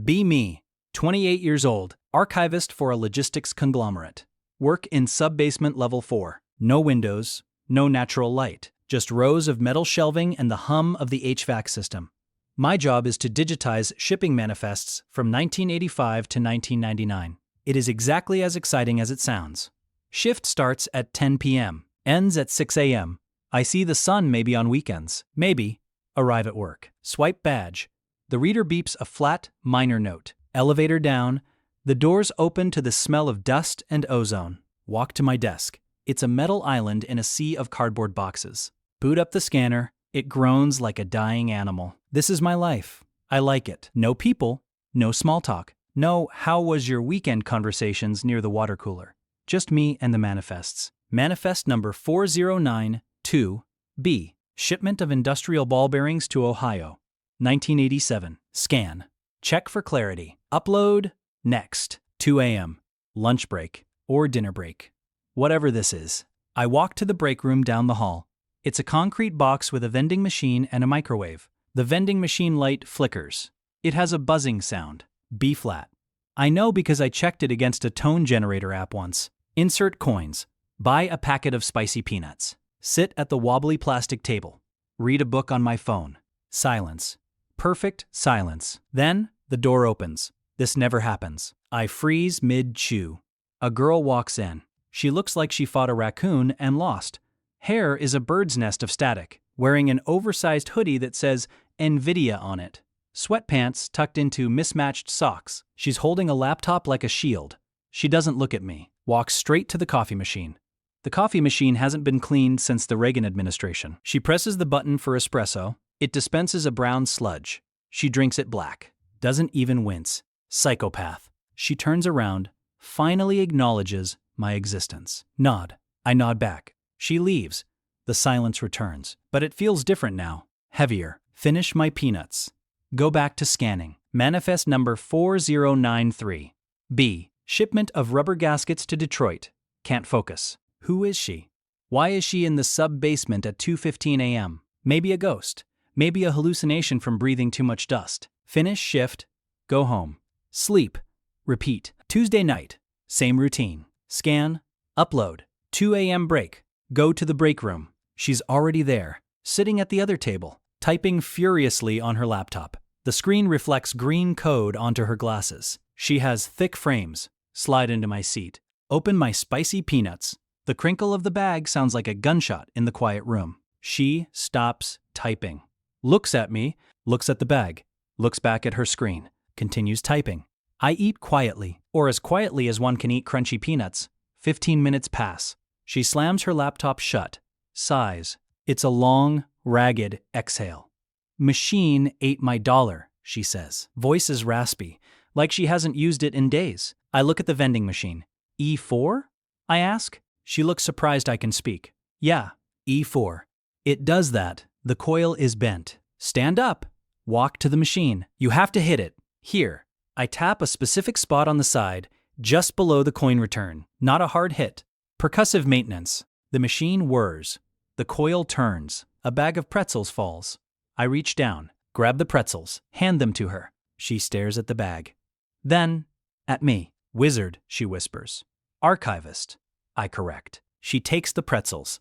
Be me, 28 years old, archivist for a logistics conglomerate. Work in sub-basement level 4. No windows, no natural light, just rows of metal shelving and the hum of the HVAC system. My job is to digitize shipping manifests from 1985 to 1999. It is exactly as exciting as it sounds. Shift starts at 10 p.m., ends at 6 a.m. I see the sun maybe on weekends. Maybe. Arrive at work. Swipe badge. The reader beeps a flat, minor note. Elevator down. The doors open to the smell of dust and ozone. Walk to my desk. It's a metal island in a sea of cardboard boxes. Boot up the scanner. It groans like a dying animal. This is my life. I like it. No people. No small talk. No how was your weekend conversations near the water cooler. Just me and the manifests. Manifest number 4092B. Shipment of industrial ball bearings to Ohio. 1987. Scan. Check for clarity. Upload. Next. 2 a.m. Lunch break. Or dinner break. Whatever this is. I walk to the break room down the hall. It's a concrete box with a vending machine and a microwave. The vending machine light flickers. It has a buzzing sound. B flat. I know because I checked it against a tone generator app once. Insert coins. Buy a packet of spicy peanuts. Sit at the wobbly plastic table. Read a book on my phone. Silence. Perfect silence. Then, the door opens. This never happens. I freeze mid-chew. A girl walks in. She looks like she fought a raccoon and lost. Hair is a bird's nest of static, wearing an oversized hoodie that says NVIDIA on it. Sweatpants tucked into mismatched socks. She's holding a laptop like a shield. She doesn't look at me. Walks straight to the coffee machine. The coffee machine hasn't been cleaned since the Reagan administration. She presses the button for espresso. It dispenses a brown sludge. She drinks it black. Doesn't even wince. Psychopath. She turns around, finally acknowledges my existence. Nod. I nod back. She leaves. The silence returns. But it feels different now. Heavier. Finish my peanuts. Go back to scanning. Manifest number 4093. B. Shipment of rubber gaskets to Detroit. Can't focus. Who is she? Why is she in the sub-basement at 2:15 a.m.? Maybe a ghost. Maybe a hallucination from breathing too much dust. Finish shift. Go home. Sleep. Repeat. Tuesday night. Same routine. Scan. Upload. 2 a.m. break. Go to the break room. She's already there, sitting at the other table, typing furiously on her laptop. The screen reflects green code onto her glasses. She has thick frames. Slide into my seat. Open my spicy peanuts. The crinkle of the bag sounds like a gunshot in the quiet room. She stops typing. Looks at me, looks at the bag, looks back at her screen, continues typing. I eat quietly, or as quietly as one can eat crunchy peanuts. 15 minutes pass. She slams her laptop shut, sighs. It's a long, ragged exhale. Machine ate my dollar, she says. Voice is raspy, like she hasn't used it in days. I look at the vending machine. E4? I ask. She looks surprised I can speak. Yeah, E4. It does that. The coil is bent. Stand up. Walk to the machine. You have to hit it. Here. I tap a specific spot on the side, just below the coin return. Not a hard hit. Percussive maintenance. The machine whirs. The coil turns. A bag of pretzels falls. I reach down, grab the pretzels, hand them to her. She stares at the bag. Then, at me. Wizard, she whispers. Archivist, I correct. She takes the pretzels.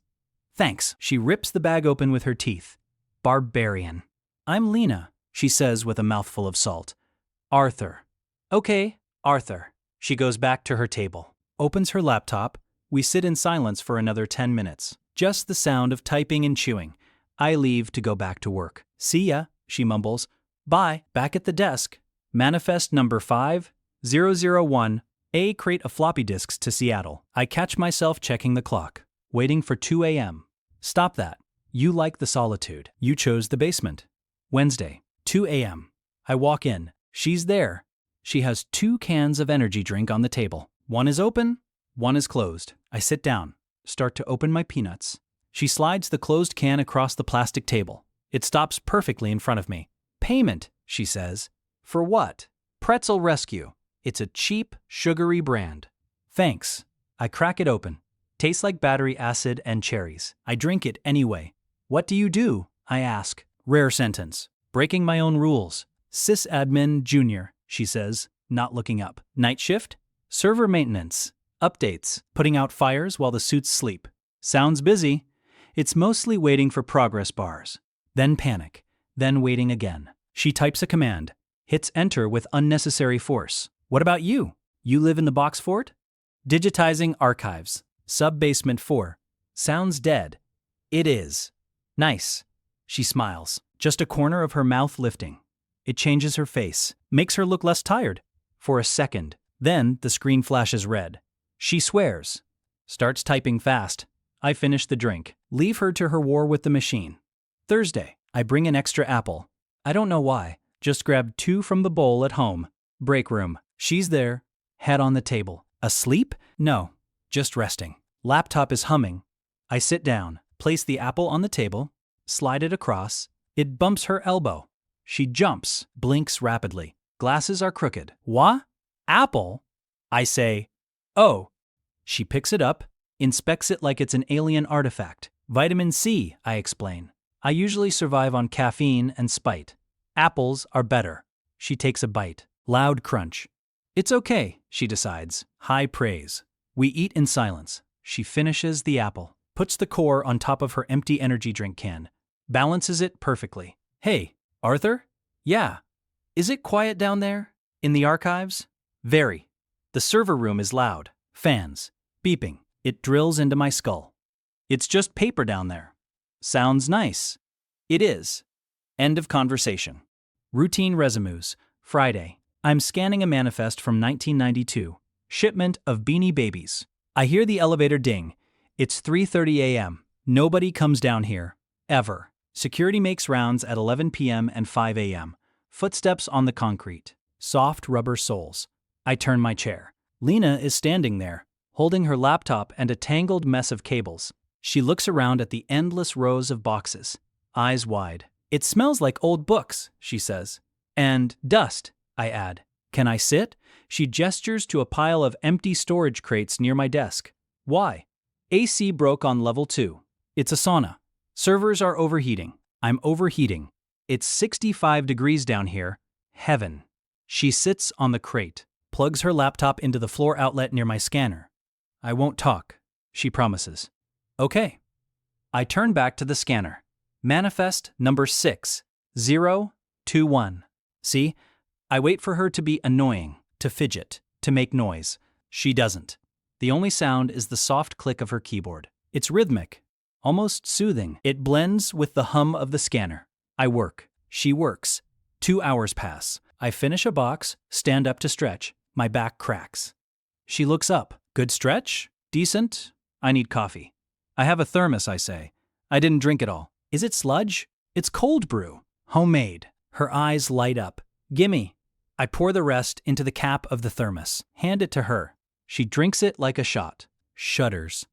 Thanks. She rips the bag open with her teeth. Barbarian. I'm Lena, she says with a mouthful of salt. Arthur. Okay, Arthur. She goes back to her table. Opens her laptop. We sit in silence for another 10 minutes. Just the sound of typing and chewing. I leave to go back to work. See ya, she mumbles. Bye. Back at the desk. Manifest number 5001. A. Crate of floppy disks to Seattle. I catch myself checking the clock. Waiting for 2 a.m. Stop that. You like the solitude. You chose the basement. Wednesday, 2 a.m. I walk in. She's there. She has 2 cans of energy drink on the table. One is open, one is closed. I sit down, start to open my peanuts. She slides the closed can across the plastic table. It stops perfectly in front of me. Payment, she says. For what? Pretzel Rescue. It's a cheap, sugary brand. Thanks. I crack it open. Tastes like battery acid and cherries. I drink it anyway. What do you do? I ask. Rare sentence. Breaking my own rules. Sysadmin Jr. she says, not looking up. Night shift? Server maintenance. Updates. Putting out fires while the suits sleep. Sounds busy. It's mostly waiting for progress bars. Then panic. Then waiting again. She types a command. Hits enter with unnecessary force. What about you? You live in the box fort? Digitizing archives. Sub-basement 4. Sounds dead. It is. Nice. She smiles. Just a corner of her mouth lifting. It changes her face. Makes her look less tired. For a second. Then the screen flashes red. She swears. Starts typing fast. I finish the drink. Leave her to her war with the machine. Thursday. I bring an extra apple. I don't know why. Just grabbed 2 from the bowl at home. Break room. She's there. Head on the table. Asleep? No. Just resting. Laptop is humming. I sit down. Place the apple on the table. Slide it across. It bumps her elbow. She jumps. Blinks rapidly. Glasses are crooked. What? Apple? I say, oh. She picks it up. Inspects it like it's an alien artifact. Vitamin C, I explain. I usually survive on caffeine and spite. Apples are better. She takes a bite. Loud crunch. It's okay, she decides. High praise. We eat in silence. She finishes the apple. Puts the core on top of her empty energy drink can. Balances it perfectly. Hey, Arthur? Yeah. Is it quiet down there? In the archives? Very. The server room is loud. Fans. Beeping. It drills into my skull. It's just paper down there. Sounds nice. It is. End of conversation. Routine resumes. Friday. I'm scanning a manifest from 1992. Shipment of Beanie Babies. I hear the elevator ding. It's 3:30 a.m. Nobody comes down here. Ever. Security makes rounds at 11 p.m. and 5 a.m. Footsteps on the concrete. Soft rubber soles. I turn my chair. Lena is standing there, holding her laptop and a tangled mess of cables. She looks around at the endless rows of boxes. Eyes wide. It smells like old books, she says. And dust, I add. Can I sit? She gestures to a pile of empty storage crates near my desk. Why? AC broke on level 2. It's a sauna. Servers are overheating. I'm overheating. It's 65 degrees down here. Heaven. She sits on the crate, plugs her laptop into the floor outlet near my scanner. I won't talk, she promises. Okay. I turn back to the scanner. Manifest number 6021. See? I wait for her to be annoying, to fidget, to make noise. She doesn't. The only sound is the soft click of her keyboard. It's rhythmic, almost soothing. It blends with the hum of the scanner. I work. She works. 2 hours pass. I finish a box, stand up to stretch. My back cracks. She looks up. Good stretch? Decent? I need coffee. I have a thermos, I say. I didn't drink it all. Is it sludge? It's cold brew. Homemade. Her eyes light up. Gimme. I pour the rest into the cap of the thermos. Hand it to her. She drinks it like a shot. Shudders.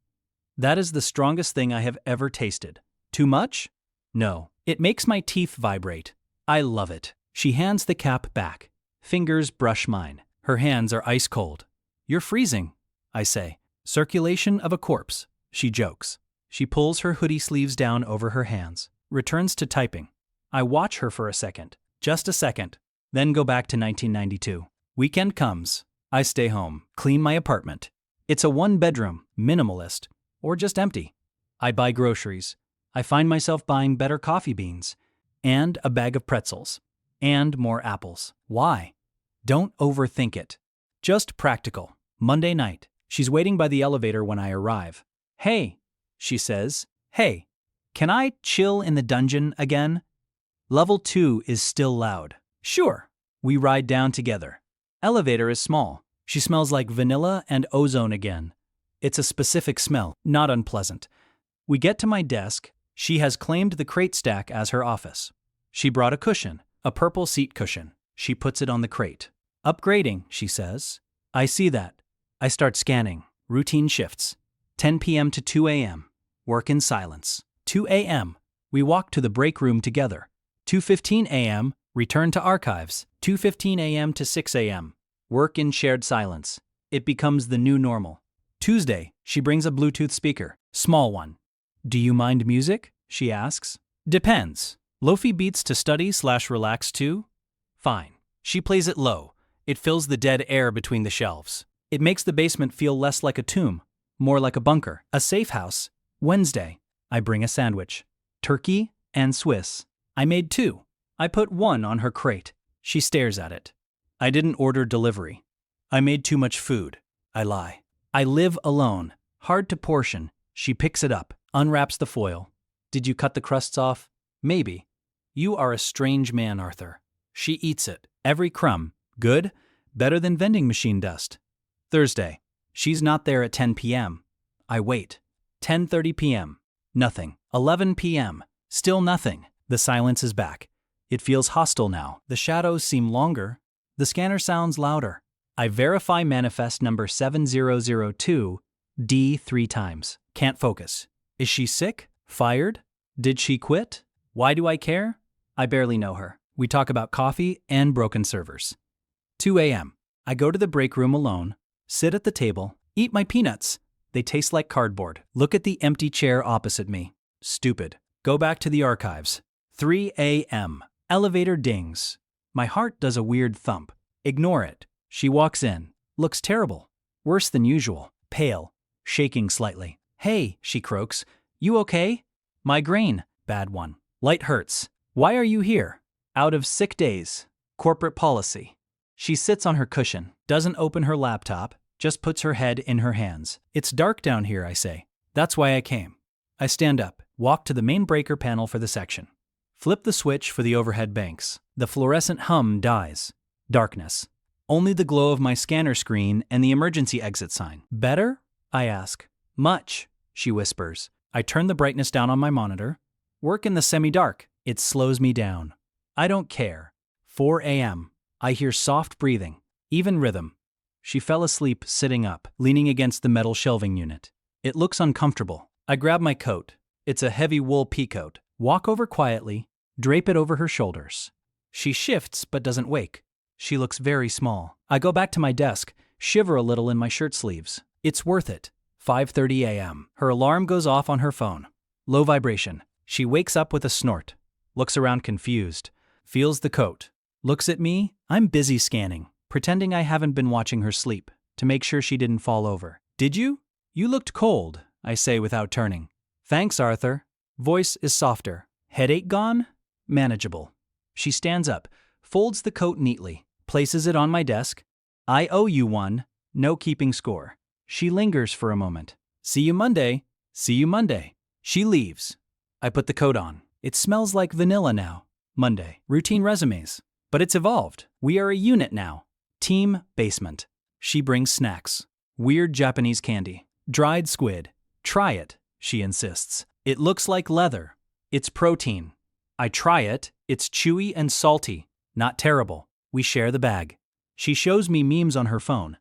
That is the strongest thing I have ever tasted. Too much? No. It makes my teeth vibrate. I love it. She hands the cap back. Fingers brush mine. Her hands are ice cold. You're freezing, I say. Circulation of a corpse, she jokes. She pulls her hoodie sleeves down over her hands. Returns to typing. I watch her for a second. Just a second. Then go back to 1992. Weekend comes. I stay home, clean my apartment. It's a 1-bedroom, minimalist, or just empty. I buy groceries. I find myself buying better coffee beans, and a bag of pretzels, and more apples. Why? Don't overthink it. Just practical. Monday night. She's waiting by the elevator when I arrive. Hey, she says. Hey, can I chill in the dungeon again? Level 2 is still loud. Sure. We ride down together. Elevator is small. She smells like vanilla and ozone again. It's a specific smell, not unpleasant. We get to my desk. She has claimed the crate stack as her office. She brought a cushion, a purple seat cushion. She puts it on the crate. Upgrading, she says. I see that. I start scanning. Routine shifts. 10 p.m. to 2 a.m. Work in silence. 2 a.m. We walk to the break room together. 2:15 a.m. Return to archives. 2:15 a.m. to 6 a.m. Work in shared silence. It becomes the new normal. Tuesday, she brings a Bluetooth speaker. Small one. Do you mind music? She asks. Depends. Lofi beats to study/relax to? Fine. She plays it low. It fills the dead air between the shelves. It makes the basement feel less like a tomb, more like a bunker, a safe house. Wednesday, I bring a sandwich. Turkey and Swiss. I made 2. I put 1 on her crate. She stares at it. I didn't order delivery. I made too much food. I lie. I live alone. Hard to portion. She picks it up, unwraps the foil. Did you cut the crusts off? Maybe. You are a strange man, Arthur. She eats it. Every crumb. Good? Better than vending machine dust. Thursday. She's not there at 10 p.m. I wait. 10:30 p.m. Nothing. 11 p.m. Still nothing. The silence is back. It feels hostile now. The shadows seem longer. The scanner sounds louder. I verify manifest number 7002 D 3 times. Can't focus. Is she sick? Fired? Did she quit? Why do I care? I barely know her. We talk about coffee and broken servers. 2 a.m. I go to the break room alone, sit at the table, eat my peanuts. They taste like cardboard. Look at the empty chair opposite me. Stupid. Go back to the archives. 3 a.m. Elevator dings. My heart does a weird thump. Ignore it. She walks in. Looks terrible. Worse than usual. Pale. Shaking slightly. Hey, she croaks. You okay? Migraine. Bad one. Light hurts. Why are you here? Out of sick days. Corporate policy. She sits on her cushion, doesn't open her laptop, just puts her head in her hands. It's dark down here, I say. That's why I came. I stand up, walk to the main breaker panel for the section. Flip the switch for the overhead banks. The fluorescent hum dies. Darkness. Only the glow of my scanner screen and the emergency exit sign. Better? I ask. Much, she whispers. I turn the brightness down on my monitor. Work in the semi-dark. It slows me down. I don't care. 4 a.m. I hear soft breathing, even rhythm. She fell asleep sitting up, leaning against the metal shelving unit. It looks uncomfortable. I grab my coat. It's a heavy wool peacoat. Walk over quietly, drape it over her shoulders. She shifts but doesn't wake. She looks very small. I go back to my desk, shiver a little in my shirt sleeves. It's worth it. 5:30 a.m. Her alarm goes off on her phone. Low vibration. She wakes up with a snort. Looks around confused. Feels the coat. Looks at me. I'm busy scanning, pretending I haven't been watching her sleep, to make sure she didn't fall over. Did you? You looked cold, I say without turning. Thanks, Arthur. Voice is softer. Headache gone? Manageable. She stands up, folds the coat neatly, places it on my desk. I owe you one. No keeping score. She lingers for a moment. See you Monday. See you Monday. She leaves. I put the coat on. It smells like vanilla now. Monday. Routine resumes. But it's evolved. We are a unit now. Team basement. She brings snacks. Weird Japanese candy. Dried squid. Try it, she insists. It looks like leather. It's protein. I try it. It's chewy and salty. Not terrible. We share the bag. She shows me memes on her phone.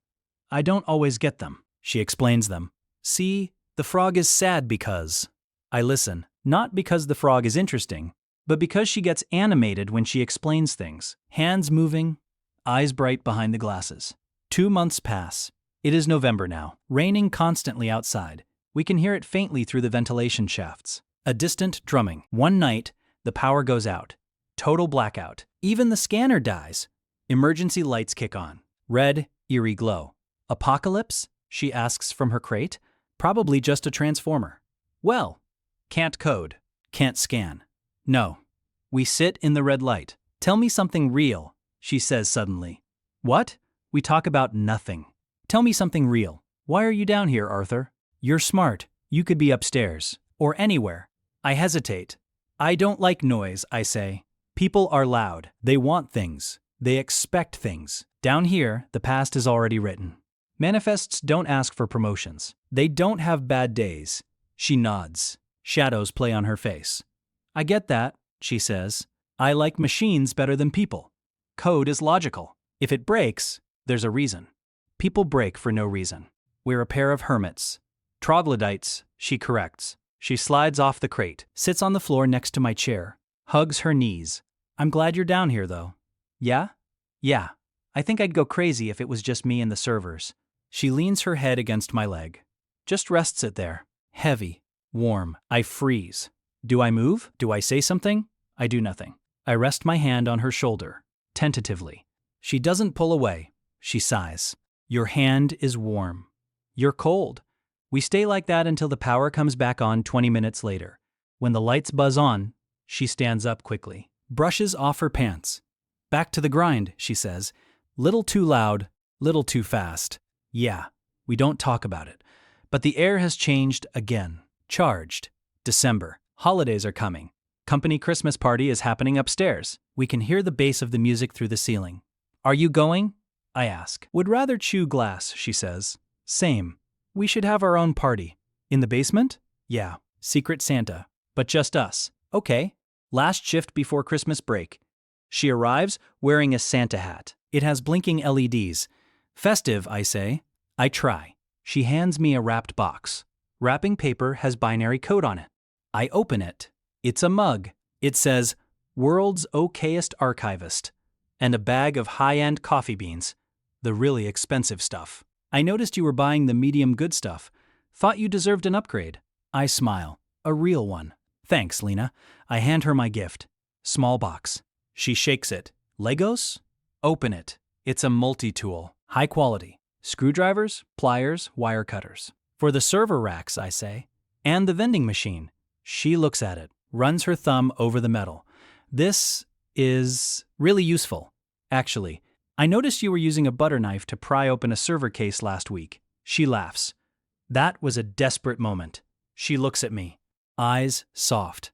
I don't always get them. She explains them. See, the frog is sad because... I listen, not because the frog is interesting, but because she gets animated when she explains things. Hands moving, eyes bright behind the glasses. 2 months pass. It is November now, raining constantly outside. We can hear it faintly through the ventilation shafts. A distant drumming. One night, the power goes out. Total blackout. Even the scanner dies. Emergency lights kick on. Red, eerie glow. Apocalypse? She asks from her crate. Probably just a transformer. Well, can't code. Can't scan. No. We sit in the red light. Tell me something real, she says suddenly. What? We talk about nothing. Tell me something real. Why are you down here, Arthur? You're smart. You could be upstairs. Or anywhere. I hesitate. I don't like noise, I say. People are loud. They want things. They expect things. Down here, the past is already written. Manifests don't ask for promotions. They don't have bad days. She nods. Shadows play on her face. I get that, she says. I like machines better than people. Code is logical. If it breaks, there's a reason. People break for no reason. We're a pair of hermits. Troglodytes, she corrects. She slides off the crate, sits on the floor next to my chair, hugs her knees. I'm glad you're down here, though. Yeah? Yeah. I think I'd go crazy if it was just me and the servers. She leans her head against my leg. Just rests it there. Heavy. Warm. I freeze. Do I move? Do I say something? I do nothing. I rest my hand on her shoulder, tentatively. She doesn't pull away. she sighs. Your hand is warm. You're cold. We stay like that until the power comes back on 20 minutes later. When the lights buzz on, she stands up quickly, brushes off her pants. Back to the grind, she says. Little too loud, little too fast. Yeah, we don't talk about it. But the air has changed again. Charged. December. Holidays are coming. Company Christmas party is happening upstairs. We can hear the bass of the music through the ceiling. Are you going? I ask. Would rather chew glass, she says. Same. We should have our own party. In the basement? Yeah. Secret Santa. But just us. Okay. Last shift before Christmas break. She arrives wearing a Santa hat. It has blinking LEDs. Festive, I say. I try. She hands me a wrapped box. Wrapping paper has binary code on it. I open it. It's a mug. It says, World's Okayest Archivist, and a bag of high-end coffee beans, the really expensive stuff. I noticed you were buying the medium good stuff. Thought you deserved an upgrade. I smile. A real one. Thanks, Lena. I hand her my gift. Small box. She shakes it. Legos? Open it. It's a multi-tool. High quality. Screwdrivers, pliers, wire cutters. For the server racks, I say. And the vending machine. She looks at it, runs her thumb over the metal. This is really useful. Actually, I noticed you were using a butter knife to pry open a server case last week. She laughs. That was a desperate moment. She looks at me. Eyes soft.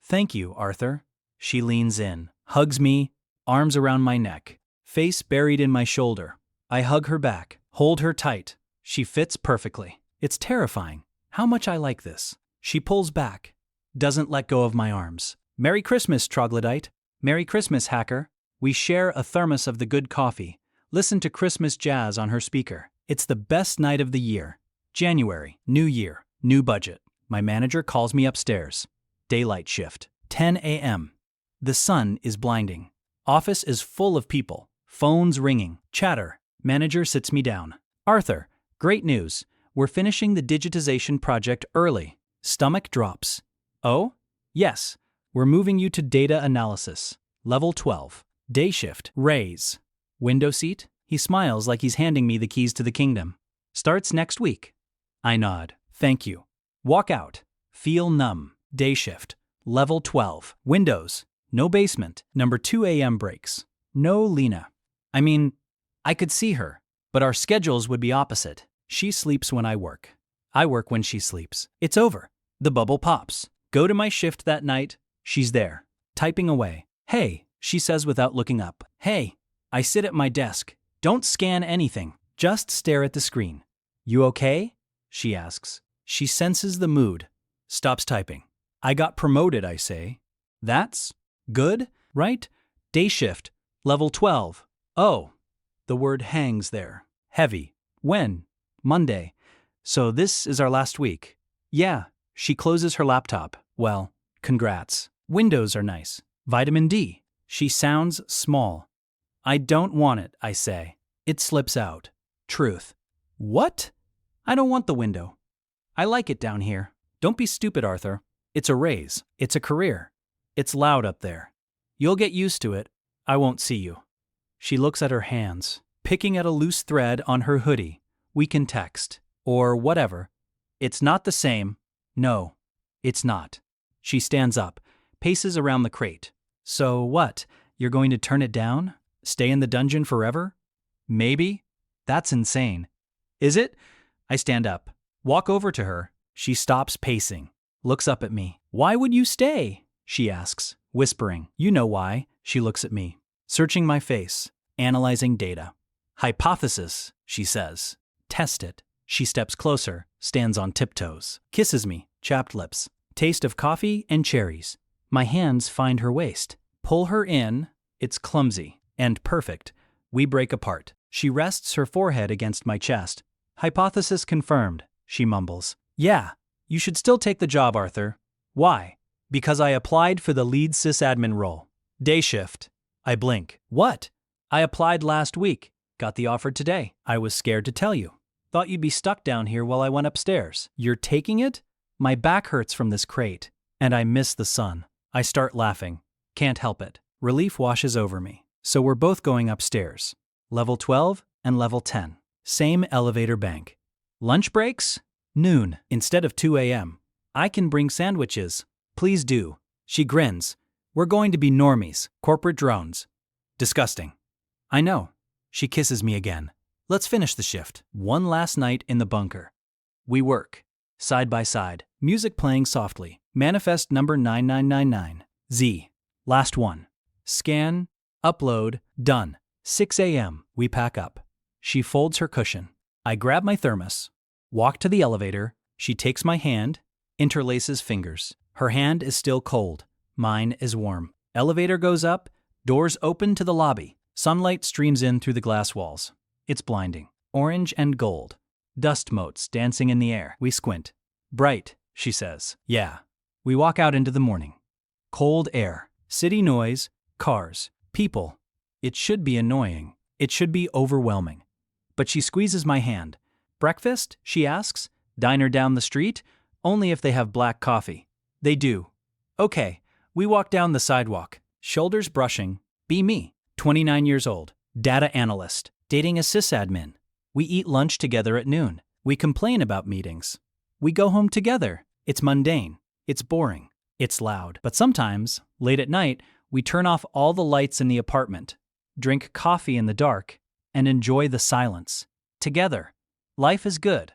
Thank you, Arthur. She leans in, hugs me, arms around my neck, face buried in my shoulder. I hug her back, hold her tight. She fits perfectly. It's terrifying. How much I like this. She pulls back, doesn't let go of my arms. Merry Christmas, troglodyte. Merry Christmas, hacker. We share a thermos of the good coffee, listen to Christmas jazz on her speaker. It's the best night of the year. January, new year, new budget. My manager calls me upstairs. Daylight shift. 10 a.m. The sun is blinding. Office is full of people. Phones ringing. Chatter. Manager sits me down. Arthur, great news. We're finishing the digitization project early. Stomach drops. Oh? Yes. We're moving you to data analysis. Level 12. Day shift. Raise. Window seat? He smiles like he's handing me the keys to the kingdom. Starts next week. I nod. Thank you. Walk out. Feel numb. Day shift. Level 12. Windows. No basement. Number 2 a.m. breaks. No Lena. I mean, I could see her, but our schedules would be opposite. She sleeps when I work. I work when she sleeps. It's over. The bubble pops. Go to my shift that night. She's there. Typing away. Hey, she says without looking up. Hey. I sit at my desk. Don't scan anything. Just stare at the screen. You okay? She asks. She senses the mood. Stops typing. I got promoted, I say. That's good, right? Day shift. Level 12. Oh. The word hangs there. Heavy. When? Monday. So this is our last week. Yeah. She closes her laptop. Well, congrats. Windows are nice. Vitamin D. She sounds small. I don't want it, I say. It slips out. Truth. What? I don't want the window. I like it down here. Don't be stupid, Arthur. It's a raise. It's a career. It's loud up there. You'll get used to it. I won't see you. She looks at her hands, picking at a loose thread on her hoodie. We can text. Or whatever. It's not the same. No, it's not. She stands up, paces around the crate. So what? You're going to turn it down? Stay in the dungeon forever? Maybe. That's insane. Is it? I stand up, walk over to her. She stops pacing, looks up at me. Why would you stay? She asks, whispering. You know why. She looks at me, searching my face, analyzing data. Hypothesis, she says. Test it. She steps closer, stands on tiptoes, kisses me, chapped lips. Taste of coffee and cherries. My hands find her waist. Pull her in. It's clumsy and perfect. We break apart. She rests her forehead against my chest. Hypothesis confirmed, she mumbles. Yeah, you should still take the job, Arthur. Why? Because I applied for the lead sysadmin role. Day shift. I blink. What? I applied last week. Got the offer today. I was scared to tell you. Thought you'd be stuck down here while I went upstairs. You're taking it? My back hurts from this crate, and I miss the sun. I start laughing. Can't help it. Relief washes over me. So we're both going upstairs. Level 12? and level 10. Same elevator bank. Lunch breaks? Noon. Instead of 2 a.m. I can bring sandwiches. Please do. She grins. We're going to be normies, corporate drones. Disgusting. I know. She kisses me again. Let's finish the shift. One last night in the bunker. We work. Side by side. Music playing softly. Manifest number 9999. Z. Last one. Scan. Upload. Done. 6 a.m. We pack up. She folds her cushion. I grab my thermos. Walk to the elevator. She takes my hand. Interlaces fingers. Her hand is still cold. Mine is warm. Elevator goes up. Doors open to the lobby. Sunlight streams in through the glass walls. It's blinding. Orange and gold. Dust motes dancing in the air. We squint. Bright, she says. Yeah. We walk out into the morning. Cold air. City noise. Cars. People. It should be annoying. It should be overwhelming. But she squeezes my hand. Breakfast? She asks. Diner down the street? Only if they have black coffee. They do. Okay. We walk down the sidewalk. Shoulders brushing. Be me. 29 years old. Data analyst. Dating a sysadmin. We eat lunch together at noon. We complain about meetings. We go home together. It's mundane. It's boring. It's loud. But sometimes, late at night, we turn off all the lights in the apartment, drink coffee in the dark, and enjoy the silence. Together. Life is good.